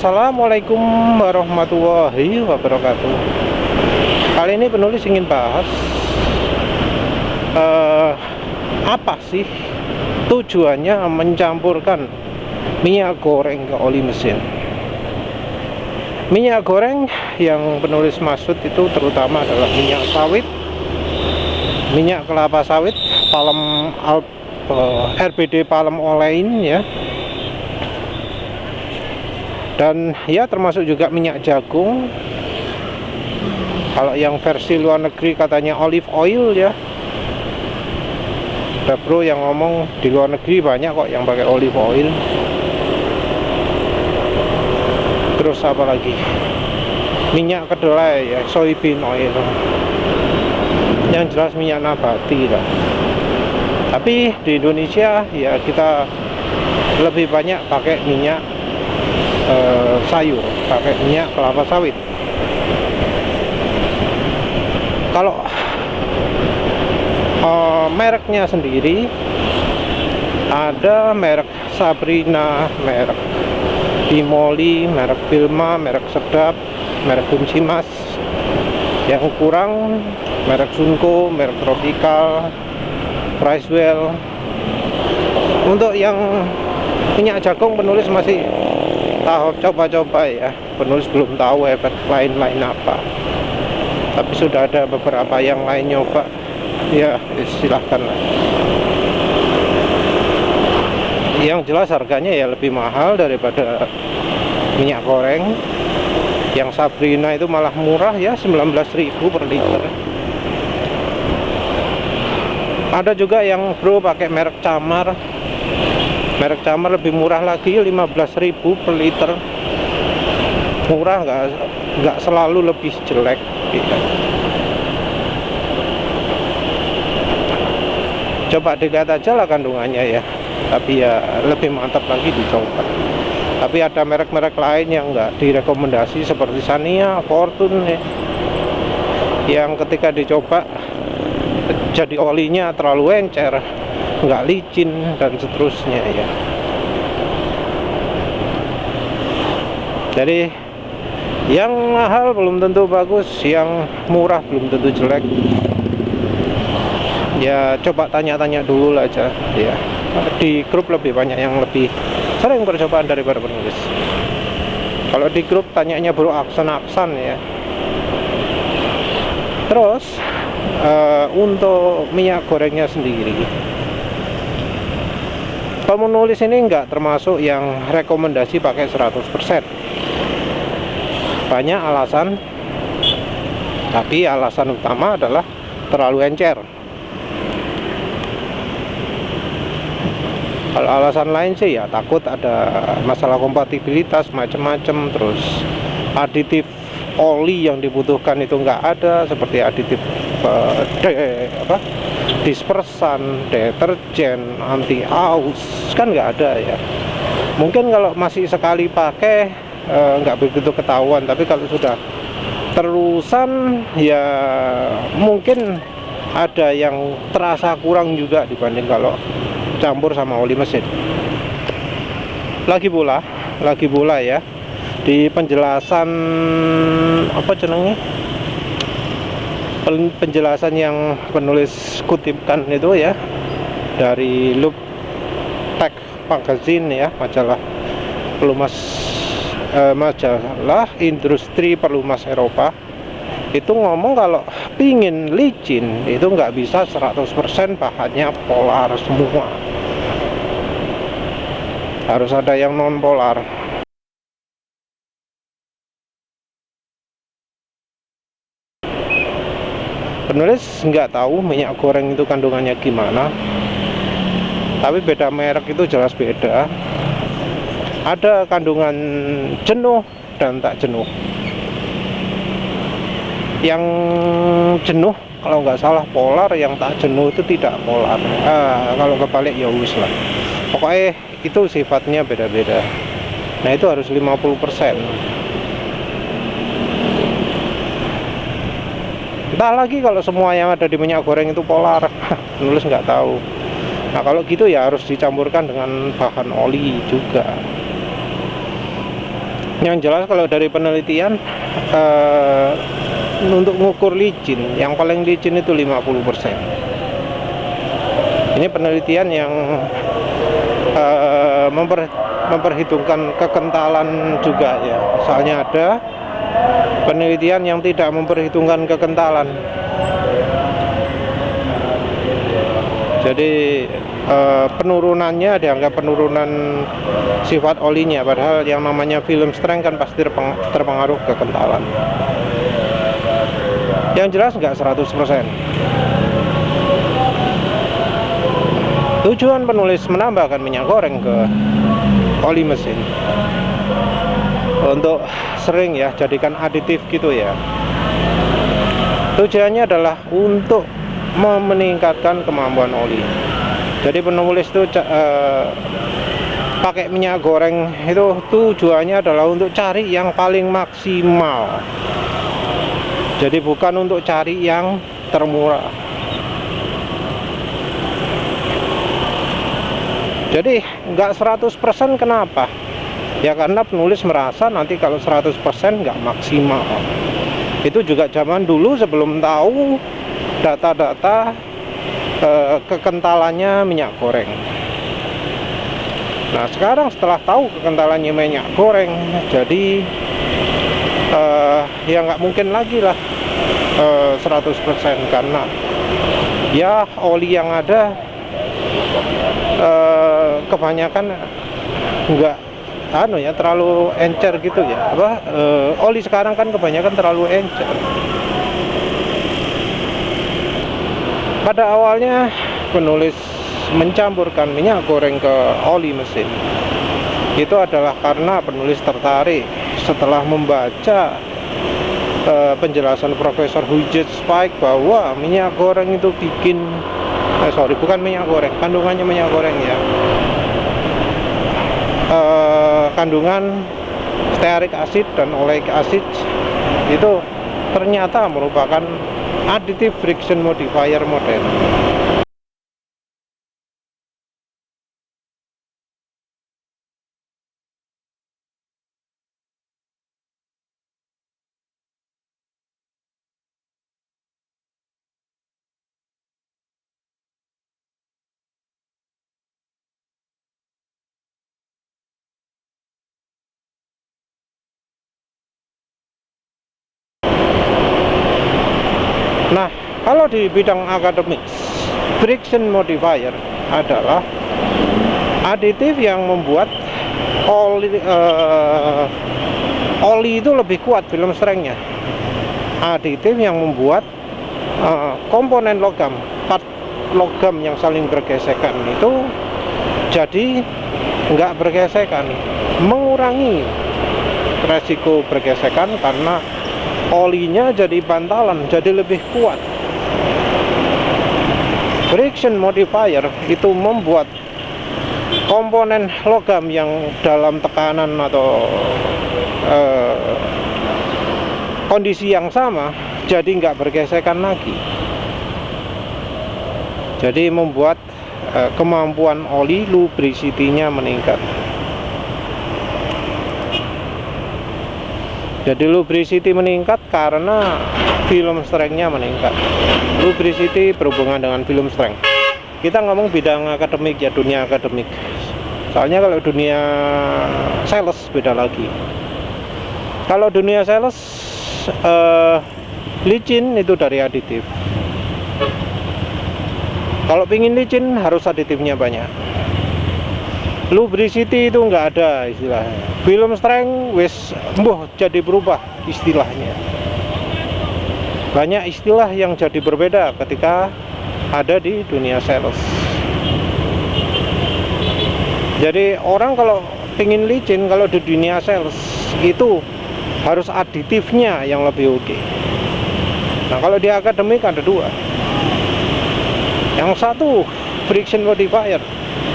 Assalamualaikum warahmatullahi wabarakatuh. Kali ini penulis ingin bahas apa sih tujuannya mencampurkan minyak goreng ke oli mesin. Minyak goreng yang penulis maksud itu terutama adalah minyak sawit, minyak kelapa sawit, RBD palm olein ya. Dan ya termasuk juga minyak jagung. Kalau yang versi luar negeri katanya olive oil ya. Ada bro yang ngomong di luar negeri banyak kok yang pakai olive oil. Terus apa lagi? Minyak kedelai ya, soybean oil. Yang jelas minyak nabati lah. Tapi di Indonesia ya kita lebih banyak pakai minyak sayur, pakai minyak kelapa sawit. Kalau mereknya sendiri ada merek Sabrina, merek Dimoli, merek Vilma, merek Sedap, merek Kunci-Mas. Yang kurang merek Sunko, merek Tropical, Pricewell. Untuk yang minyak jagung penulis masih tahap coba-coba ya, penulis belum tahu efek lain-lain apa, tapi sudah ada beberapa yang lain nyoba ya, silahkan lah. Yang jelas harganya ya lebih mahal daripada minyak goreng. Yang Sabrina itu malah murah ya, 19.000 per liter. Ada juga yang bro pakai merek Camar. Merek Camar lebih murah lagi, 15.000 per liter. Murah, nggak selalu lebih jelek gitu. Coba dilihat aja lah kandungannya ya, tapi ya lebih mantap lagi dicoba. Tapi ada merek-merek lain yang nggak direkomendasi seperti Sania, Fortune ya, yang ketika dicoba jadi olinya terlalu encer, nggak licin dan seterusnya ya. Jadi yang mahal belum tentu bagus, yang murah belum tentu jelek. Ya coba tanya-tanya dulu aja ya. Di grup lebih banyak yang lebih sering percobaan daripada penulis. Kalau di grup tanyanya bro aksan-aksan ya. Terus untuk minyak gorengnya sendiri, penulis ini enggak termasuk yang rekomendasi pakai 100%. Banyak alasan, tapi alasan utama adalah terlalu encer. Kalau alasan lain sih ya takut ada masalah kompatibilitas macam-macam, terus aditif oli yang dibutuhkan itu enggak ada, seperti aditif dispersan, deterjen, anti aus kan nggak ada ya. Mungkin kalau masih sekali pakai nggak begitu ketahuan, tapi kalau sudah terusan ya mungkin ada yang terasa kurang juga dibanding kalau campur sama oli mesin. Lagi pula ya, di penjelasan apa jenengnya, penjelasan yang penulis kutipkan itu ya dari Loop Tech Magazine ya, majalah industri pelumas Eropa, itu ngomong kalau pingin licin itu nggak bisa 100% bahannya polar semua, harus ada yang non polar. Penulis nggak tahu minyak goreng itu kandungannya gimana, tapi beda merek itu jelas beda. Ada kandungan jenuh dan tak jenuh. Yang jenuh kalau nggak salah polar, yang tak jenuh itu tidak polar. Kalau kebalik ya wis lah. Pokoknya itu sifatnya beda-beda. Nah itu harus 50%. Entah lagi kalau semua yang ada di minyak goreng itu polar, penulis nggak tahu. Nah kalau gitu ya harus dicampurkan dengan bahan oli juga. Yang jelas kalau dari penelitian untuk mengukur licin, yang paling licin itu 50%. Ini penelitian yang memperhitungkan kekentalan juga ya. Soalnya ada penelitian yang tidak memperhitungkan kekentalan. Jadi penurunannya dianggap penurunan sifat olinya, padahal yang namanya film strength kan pasti terpengaruh kekentalan. Yang jelas nggak 100%. Tujuan penulis menambahkan minyak goreng ke oli mesin untuk sering ya jadikan aditif gitu ya. Tujuannya adalah untuk meningkatkan kemampuan oli. Jadi penulis itu pakai minyak goreng itu tujuannya adalah untuk cari yang paling maksimal. Jadi bukan untuk cari yang termurah. Jadi nggak 100%, kenapa? Ya karena penulis merasa nanti kalau 100% nggak maksimal. Itu juga zaman dulu sebelum tahu data-data kekentalannya minyak goreng. Nah sekarang setelah tahu kekentalannya minyak goreng, jadi ya nggak mungkin lagi lah 100%, karena ya oli yang ada kebanyakan nggak terlalu encer gitu ya. Oli sekarang kan kebanyakan terlalu encer. Pada awalnya penulis mencampurkan minyak goreng ke oli mesin itu adalah karena penulis tertarik setelah membaca penjelasan Profesor Hughes Spike bahwa minyak goreng itu bikin bukan minyak goreng, kandungannya minyak goreng ya, kandungan stearic acid dan oleic acid itu ternyata merupakan additive friction modifier modern. Nah, kalau di bidang akademik, friction modifier adalah aditif yang membuat oli itu lebih kuat film strength-nya. Aditif yang membuat komponen logam, part logam yang saling bergesekan itu jadi nggak bergesekan, mengurangi resiko bergesekan karena olinya jadi bantalan, jadi lebih kuat. Friction modifier itu membuat komponen logam yang dalam tekanan atau kondisi yang sama jadi nggak bergesekan lagi. Jadi membuat kemampuan oli lubricity-nya meningkat. Jadi lubricity meningkat karena film strength-nya meningkat. Lubricity berhubungan dengan film strength. Kita ngomong bidang akademik ya, dunia akademik. Soalnya kalau dunia sales beda lagi. Kalau dunia sales licin itu dari aditif. Kalau pingin licin harus aditifnya banyak. Lubricity itu nggak ada istilahnya. Film strength wis jadi berubah istilahnya. Banyak istilah yang jadi berbeda ketika ada di dunia sales. Jadi orang kalau pingin licin kalau di dunia sales itu harus aditifnya yang lebih oke. Nah kalau di akademik ada dua. Yang satu friction modifier,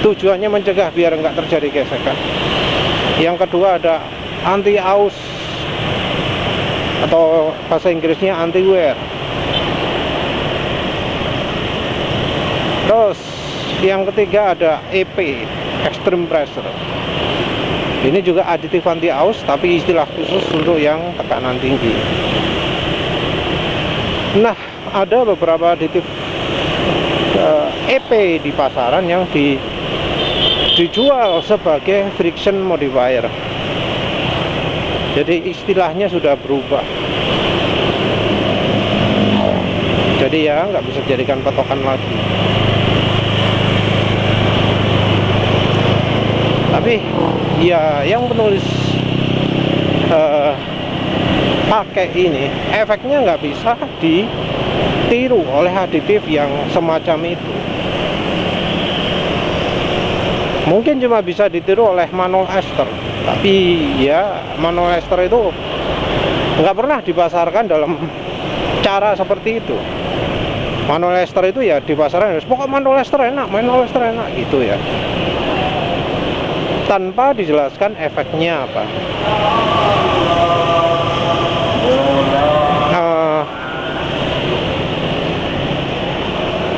tujuannya mencegah biar nggak terjadi gesekan. Yang kedua ada anti-aus atau bahasa Inggrisnya anti-wear. Terus yang ketiga ada EP, extreme pressure. Ini juga aditif anti aus, tapi istilah khusus untuk yang tekanan tinggi. Nah, ada beberapa aditif EP di pasaran yang dijual sebagai friction modifier. Jadi istilahnya sudah berubah. Jadi ya nggak bisa dijadikan patokan lagi. Tapi ya yang penulis pakai ini, efeknya nggak bisa ditiru oleh aditif yang semacam itu. Mungkin cuma bisa ditiru oleh manol ester, tapi ya manol ester itu nggak pernah dipasarkan dalam cara seperti itu. Manol ester itu ya dipasarkan, pokok manol ester enak gitu ya, tanpa dijelaskan efeknya apa.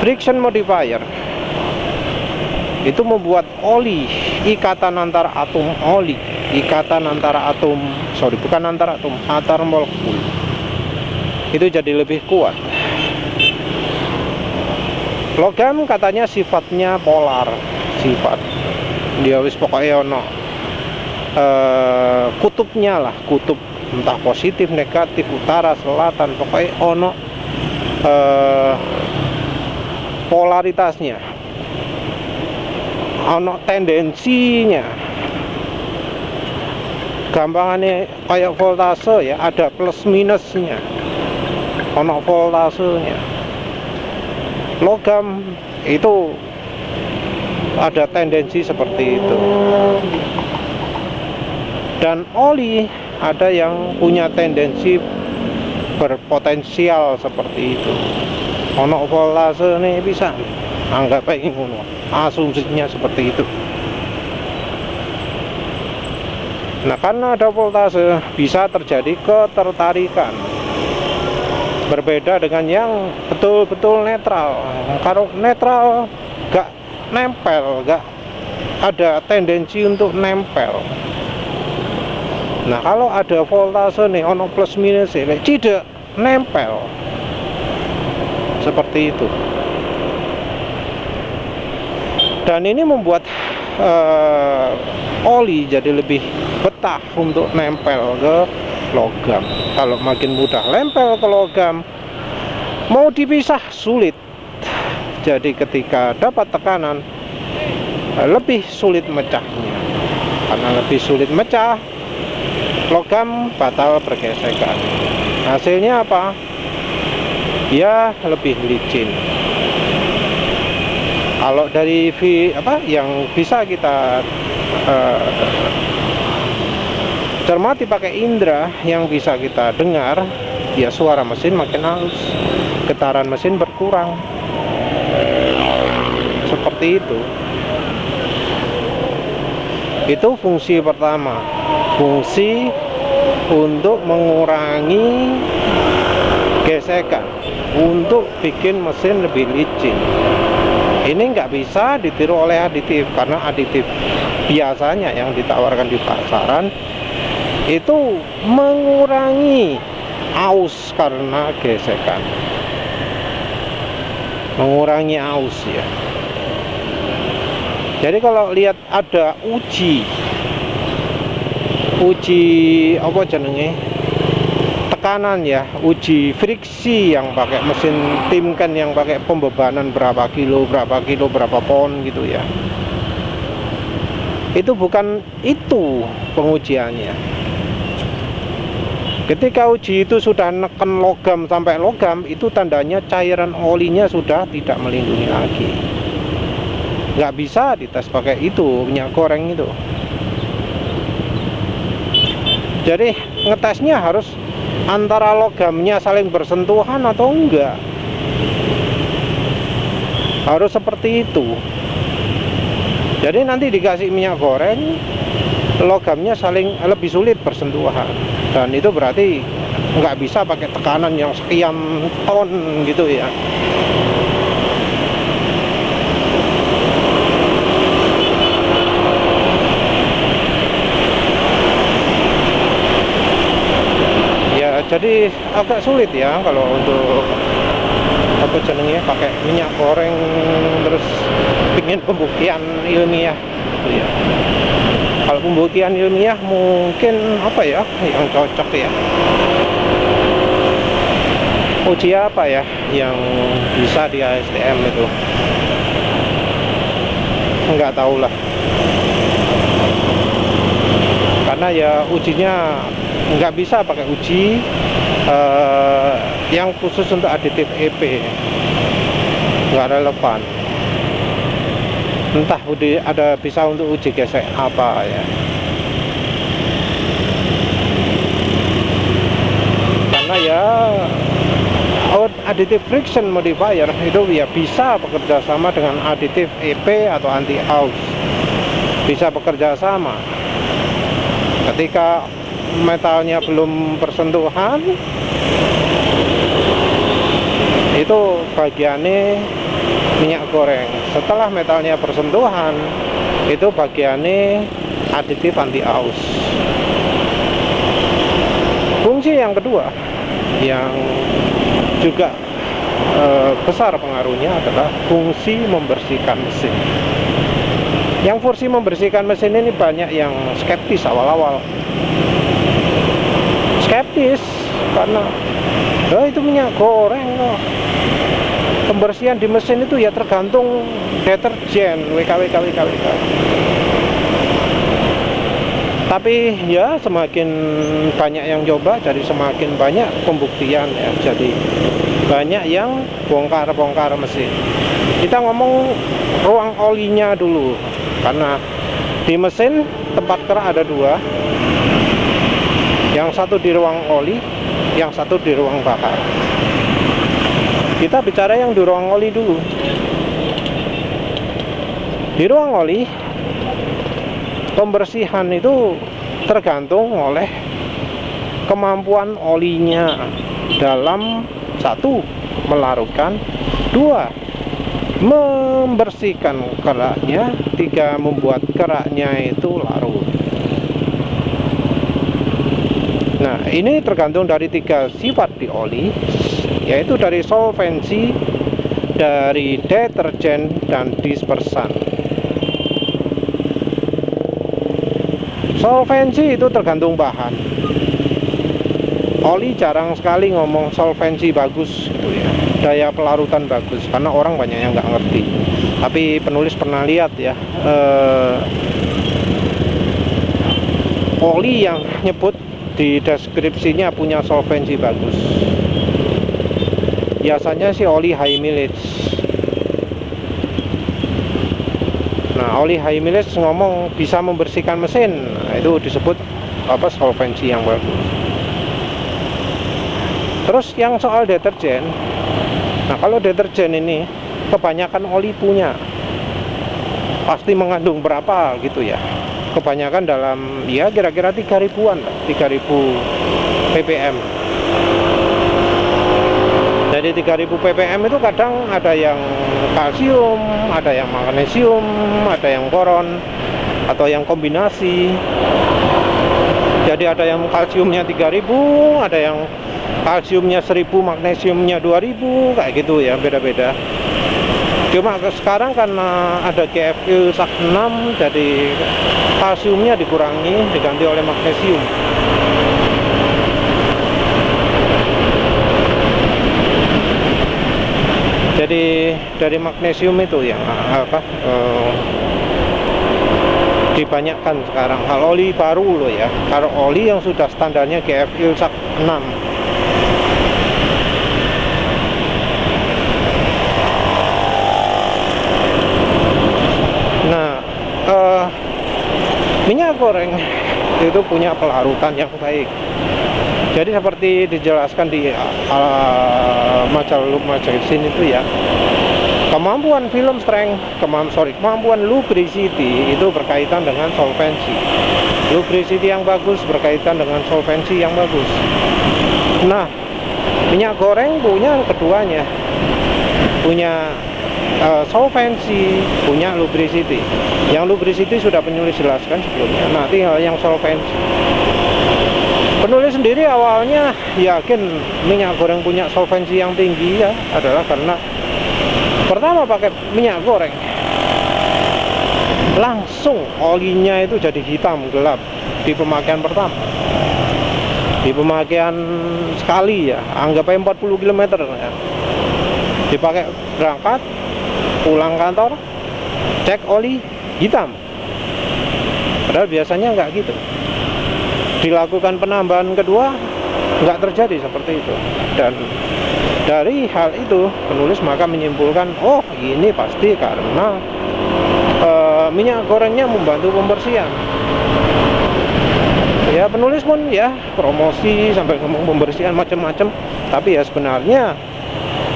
Friction modifier itu membuat oli, ikatan antara atom oli, antar molekul itu jadi lebih kuat. Logam katanya sifatnya polar, dia wis pokoknya ono kutubnya lah, kutub entah positif, negatif, utara, selatan, pokoknya ono polaritasnya, ono tendensinya. Gampangannya kayak voltase ya, ada plus minusnya, ono voltasenya. Logam itu ada tendensi seperti itu, dan oli ada yang punya tendensi berpotensial seperti itu. Ono voltase nih bisa anggap aja ngono, asumsinya seperti itu. Nah, karena ada voltase bisa terjadi ketertarikan, berbeda dengan yang betul-betul netral. Kalau netral gak nempel, gak ada tendensi untuk nempel. Nah, kalau ada voltase nih ono plus minus ini tidak nempel seperti itu. Dan ini membuat oli jadi lebih betah untuk nempel ke logam. Kalau makin mudah nempel ke logam, mau dipisah sulit. Jadi ketika dapat tekanan lebih sulit mecahnya. Karena lebih sulit mecah, logam batal bergesekan. Hasilnya apa? Ya lebih licin. Kalau dari yang bisa kita cermati pakai indera, yang bisa kita dengar, ya suara mesin makin halus, getaran mesin berkurang, seperti itu. Itu fungsi pertama, fungsi untuk mengurangi gesekan, untuk bikin mesin lebih licin. Ini nggak bisa ditiru oleh aditif, karena aditif biasanya yang ditawarkan di pasaran itu mengurangi aus karena gesekan, mengurangi aus ya. Jadi kalau lihat ada uji apa jenenge, tekanan ya, uji friksi yang pakai mesin Timken yang pakai pembebanan berapa kilo, berapa pon gitu ya. Itu bukan itu pengujiannya. Ketika uji itu sudah neken logam sampai logam, itu tandanya cairan olinya sudah tidak melindungi lagi. Nggak bisa dites pakai itu, minyak goreng itu. Jadi ngetesnya harus antara logamnya saling bersentuhan atau enggak, harus seperti itu. Jadi nanti dikasih minyak goreng, logamnya saling lebih sulit bersentuhan, dan itu berarti nggak bisa pakai tekanan yang sekian ton gitu ya. Jadi agak sulit ya kalau untuk apa jenengnya pakai minyak goreng terus bikin pembuktian ilmiah gitu ya. Kalau pembuktian ilmiah mungkin apa ya yang cocok ya, uji apa ya yang bisa di ASTM itu, nggak tahu lah, karena ya ujinya nggak bisa pakai uji yang khusus untuk aditif EP, nggak relevan. Entah ada bisa untuk uji gesek apa ya, karena ya additive friction modifier itu ya bisa bekerja sama dengan aditif EP atau anti aus, bisa bekerja sama. Ketika metalnya belum bersentuhan, itu bagiannya minyak goreng. Setelah metalnya bersentuhan, itu bagiannya aditif anti aus. Fungsi yang kedua yang juga besar pengaruhnya adalah fungsi membersihkan mesin. Yang fungsi membersihkan mesin ini banyak yang skeptis awal-awal. Skeptis karena itu minyak goreng loh. Pembersihan di mesin itu ya tergantung deterjen WK. Tapi ya semakin banyak yang coba, jadi semakin banyak pembuktian ya, jadi banyak yang bongkar mesin. Kita ngomong ruang olinya dulu, karena di mesin tempat kerak ada dua, yang satu di ruang oli, yang satu di ruang bakar. Kita bicara yang di ruang oli dulu. Di ruang oli, pembersihan itu tergantung oleh kemampuan olinya dalam satu, melarutkan, dua, membersihkan keraknya, tiga, membuat keraknya itu larut. Nah, ini tergantung dari tiga sifat di oli, yaitu dari solvensi, dari deterjen, dan dispersan. Solvensi itu tergantung bahan. Oli jarang sekali ngomong solvensi bagus gitu ya, daya pelarutan bagus, karena orang banyak yang nggak ngerti. Tapi penulis pernah lihat ya, oli yang nyebut di deskripsinya punya solvensi bagus, biasanya sih oli high mileage. Nah, oli high mileage ngomong bisa membersihkan mesin, nah, itu disebut apa, solvensi yang bagus. Terus yang soal deterjen, nah kalau deterjen ini kebanyakan oli punya pasti mengandung berapa gitu ya, kebanyakan dalam ya kira-kira 3.000-an, 3.000 ppm. Jadi 3.000 ppm itu kadang ada yang kalsium, ada yang magnesium, ada yang boron, atau yang kombinasi. Jadi ada yang kalsiumnya 3.000, ada yang kalsiumnya 1.000, magnesiumnya 2.000, kayak gitu ya, beda-beda. Cuma sekarang karena ada GFL SAK 6, jadi kalsiumnya dikurangi, diganti oleh magnesium. Jadi dari magnesium itu yang dibanyakkan sekarang. Kalau oli baru loh ya, kalau oli yang sudah standarnya GFL SAK 6. Nah, minyak goreng itu punya pelarutan yang baik. Jadi seperti dijelaskan di majalah itu ya, kemampuan film strength, kemampuan lubricity itu berkaitan dengan solvensi. Lubricity yang bagus berkaitan dengan solvensi yang bagus. Nah, minyak goreng punya keduanya, punya solvensi, punya lubricity. Yang lubricity sudah penulis jelaskan sebelumnya. Nah, tinggal yang solvensi. Penulis sendiri awalnya yakin minyak goreng punya solvensi yang tinggi ya, adalah karena pertama pakai minyak goreng langsung olinya itu jadi hitam gelap di pemakaian pertama, di pemakaian sekali ya, anggapnya 40 km ya, dipakai berangkat pulang kantor cek oli hitam, padahal biasanya nggak gitu. Dilakukan penambahan kedua nggak terjadi seperti itu, dan dari hal itu penulis maka menyimpulkan, oh ini pasti karena minyak gorengnya membantu pembersihan. Ya penulis pun ya promosi sampai ngomong pembersihan macam-macam, tapi ya sebenarnya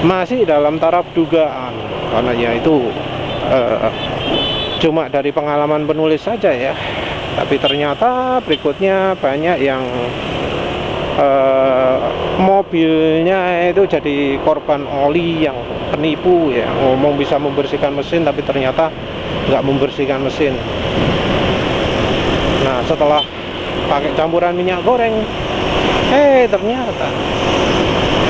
masih dalam taraf dugaan, karena ya itu cuma dari pengalaman penulis saja ya. Tapi ternyata berikutnya banyak yang mobilnya itu jadi korban oli yang penipu ya, ngomong bisa membersihkan mesin tapi ternyata nggak membersihkan mesin. Nah setelah pakai campuran minyak goreng, ternyata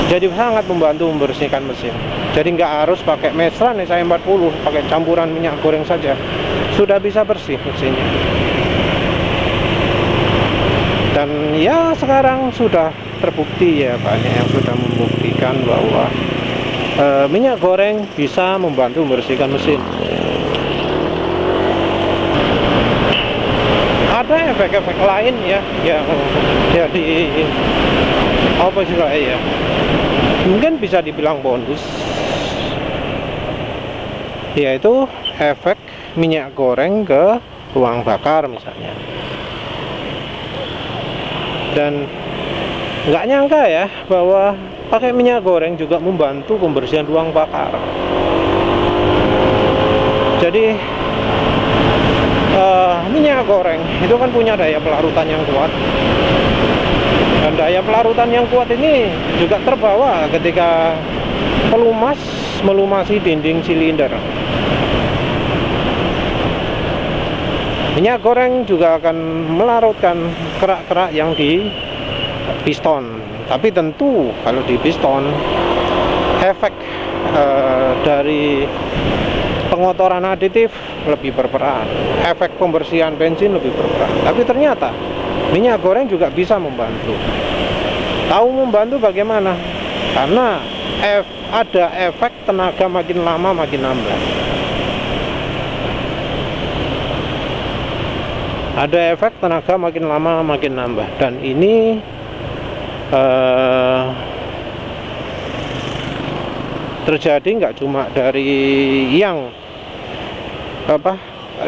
jadi sangat membantu membersihkan mesin. Jadi nggak harus pakai Mestran SI40, pakai campuran minyak goreng saja sudah bisa bersih mesinnya. Dan ya sekarang sudah terbukti ya, banyak yang sudah membuktikan bahwa minyak goreng bisa membantu membersihkan mesin. Ada efek-efek lain ya yang jadi apa sih ya, mungkin bisa dibilang bonus, yaitu efek minyak goreng ke ruang bakar misalnya. Dan nggak nyangka ya bahwa pakai minyak goreng juga membantu pembersihan ruang bakar. Jadi minyak goreng itu kan punya daya pelarutan yang kuat, dan daya pelarutan yang kuat ini juga terbawa ketika pelumas melumasi dinding silinder. Minyak goreng juga akan melarutkan kerak-kerak yang di piston. Tapi tentu kalau di piston efek dari pengotoran aditif lebih berperan, efek pembersihan bensin lebih berperan. Tapi ternyata minyak goreng juga bisa membantu. Tahu membantu bagaimana? Karena ada efek tenaga makin lama makin nambah. Ada efek tenaga makin lama makin nambah, dan ini terjadi nggak cuma dari yang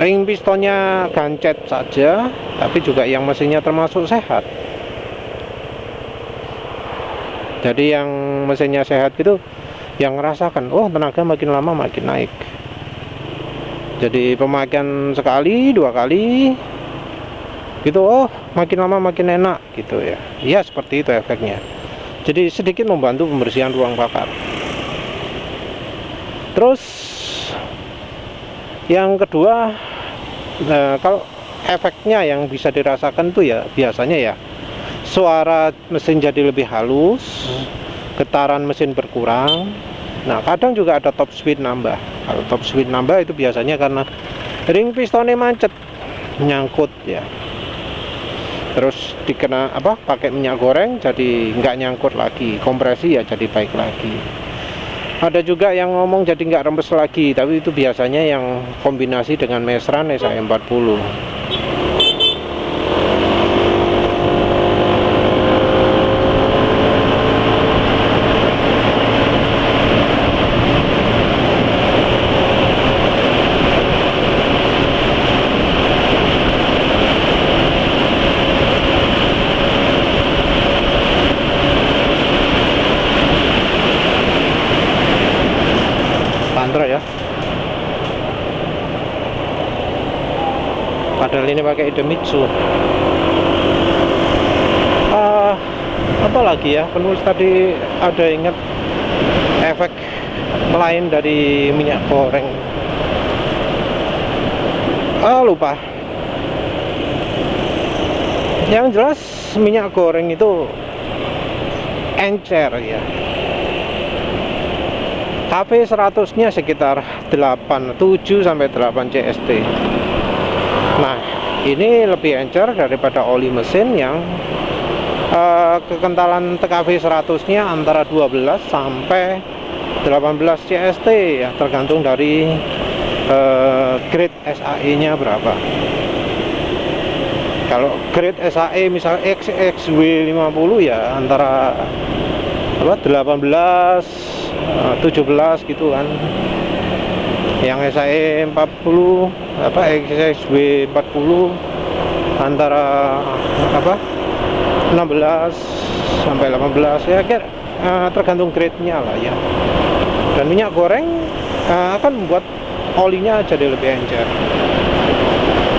ring pistonnya gancet saja, tapi juga yang mesinnya termasuk sehat. Jadi yang mesinnya sehat gitu yang ngerasakan, oh tenaga makin lama makin naik. Jadi pemakaian sekali, 2 kali gitu, oh makin lama makin enak gitu ya. Iya seperti itu efeknya. Jadi sedikit membantu pembersihan ruang bakar. Terus yang kedua, kalau efeknya yang bisa dirasakan tuh ya biasanya ya suara mesin jadi lebih halus, getaran mesin berkurang. Nah kadang juga ada top speed nambah. Kalau top speed nambah itu biasanya karena ring pistonnya macet, nyangkut ya. Terus dikena pakai minyak goreng jadi nggak nyangkut lagi, kompresi ya jadi baik lagi. Ada juga yang ngomong jadi nggak rembes lagi, tapi itu biasanya yang kombinasi dengan Mestran SI40. Ya, padahal ini pakai Idemitsu. Apa lagi ya, penulis tadi ada ingat efek lain dari minyak goreng, lupa Yang jelas minyak goreng itu encer ya. KV 100 nya sekitar 7 sampai 8 CST. Nah, ini lebih encer daripada oli mesin yang kekentalan TKV 100 nya antara 12 sampai 18 CST ya, tergantung dari grade SAE nya berapa. Kalau grade SAE misal XXW50 ya antara 18 17 gitu kan. Yang SAE 40 XXW40 antara 16 sampai 18 ya, tergantung grade-nya lah ya. Dan minyak goreng akan membuat olinya jadi lebih encer.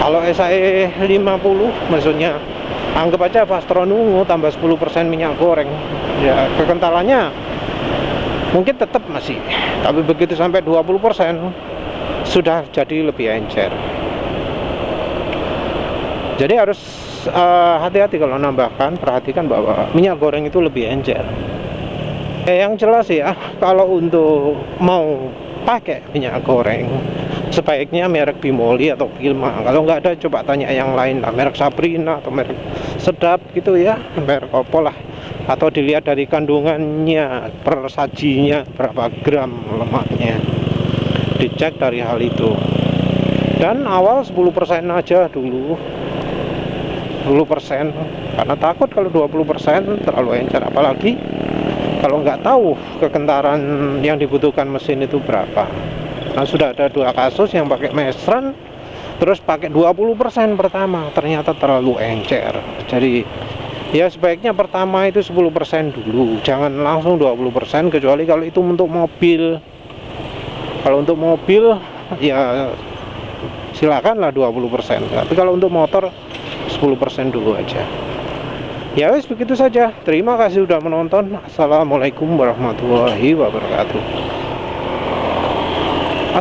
Kalau SAE 50 maksudnya anggap aja Fastron Ungu tambah 10% minyak goreng ya, kekentalannya mungkin tetap masih, tapi begitu sampai 20% sudah jadi lebih encer. Jadi harus hati-hati kalau nambahkan, perhatikan bahwa minyak goreng itu lebih encer. Yang jelas ya, kalau untuk mau pakai minyak goreng sebaiknya merek Bimoli atau Pilma. Kalau nggak ada coba tanya yang lain lah, merek Sabrina atau merek Sedap gitu ya, merek opo lah. Atau dilihat dari kandungannya per sajinya berapa gram lemaknya, dicek dari hal itu. Dan awal 10% aja dulu, 10%, karena takut kalau 20% terlalu encer, apalagi kalau nggak tahu kekentalan yang dibutuhkan mesin itu berapa. Nah, sudah ada 2 kasus yang pakai Mesran terus pakai 20% pertama, ternyata terlalu encer. Jadi ya sebaiknya pertama itu 10% dulu, jangan langsung 20%, kecuali kalau itu untuk mobil. Kalau untuk mobil ya silakanlah 20%, tapi kalau untuk motor 10% dulu aja. Ya wes, begitu saja. Terima kasih sudah menonton. Assalamualaikum warahmatullahi wabarakatuh.